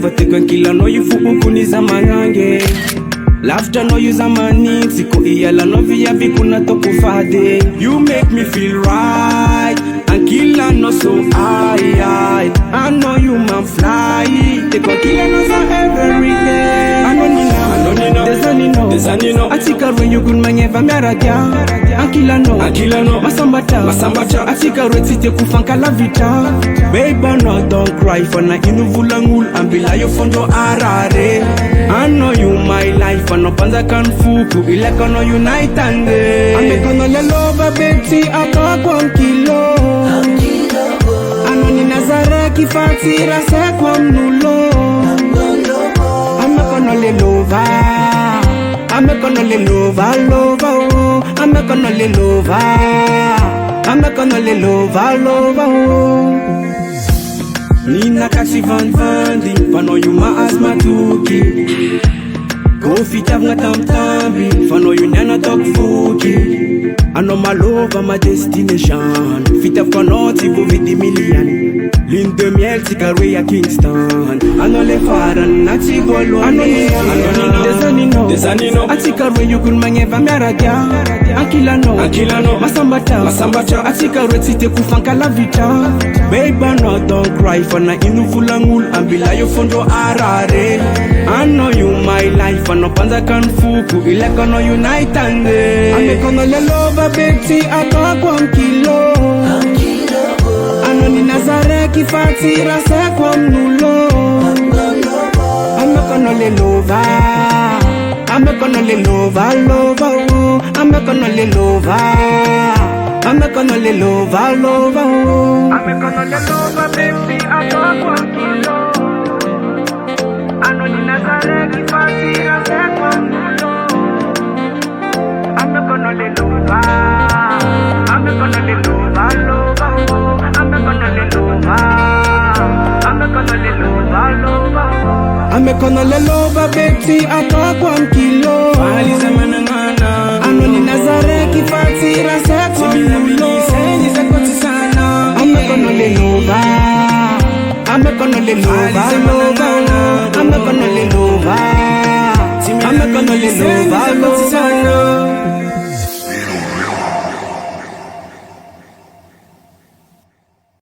vatekan kila no yifuku ni zamanange Laughter no use a money, siko iyala no via vikuna tokufade. You make me feel right, and killer no so high. I know you man fly, take a killer no so every day. I know Nina, Desanino. Atika when you good man yeva meradia. Akila no, masambata. Atika reti te kufanka la vita. Baby no don't cry for na inuvulangul ambila yo fondo arare. I know you my life. No panza kan fuku ile kono unite ande ame kono le lova beti akakwa mkilo ano ni nazare kifatira se kwa mnulo ame kono le lova ame kono le lova ame kono le lova ame kono le lova Nina kasi vandi pano yuma asma tuki Go fit up na tamtambi, fano you nana talk fuki. I know my love and my destination. Fit up for naughty, go with the million. Lune de miel, Ticaray à Kingston. I know le faran, nati golo. I know Desanino. Ticaray you could mangeva meradia. Akila no, masambata. Ticaray te kufanka la vita. Baby no don't cry for na inuvulangul ambila yo fondo arare. I know you my life. No panza kan fuku ile kono unite ande ame kono le lova beti akakwa mkilo ano ni nazare kifatira se kwa mnulo ame kono le lova ame kono le lova ame kono le lova ame kono le lova ame kono le lova beti akakwa mkilo ano ni nazare kifatira se kwa mnulo ame kono le lova ame kono le lova ame kono le lova ame kono le lova ame kono le lova beti akakwa mkilo aliza manangana ano ni nazare kifatira se kwa mnulo senyi se koti sana ame kono le lova ame kono le lova I'm not gonna let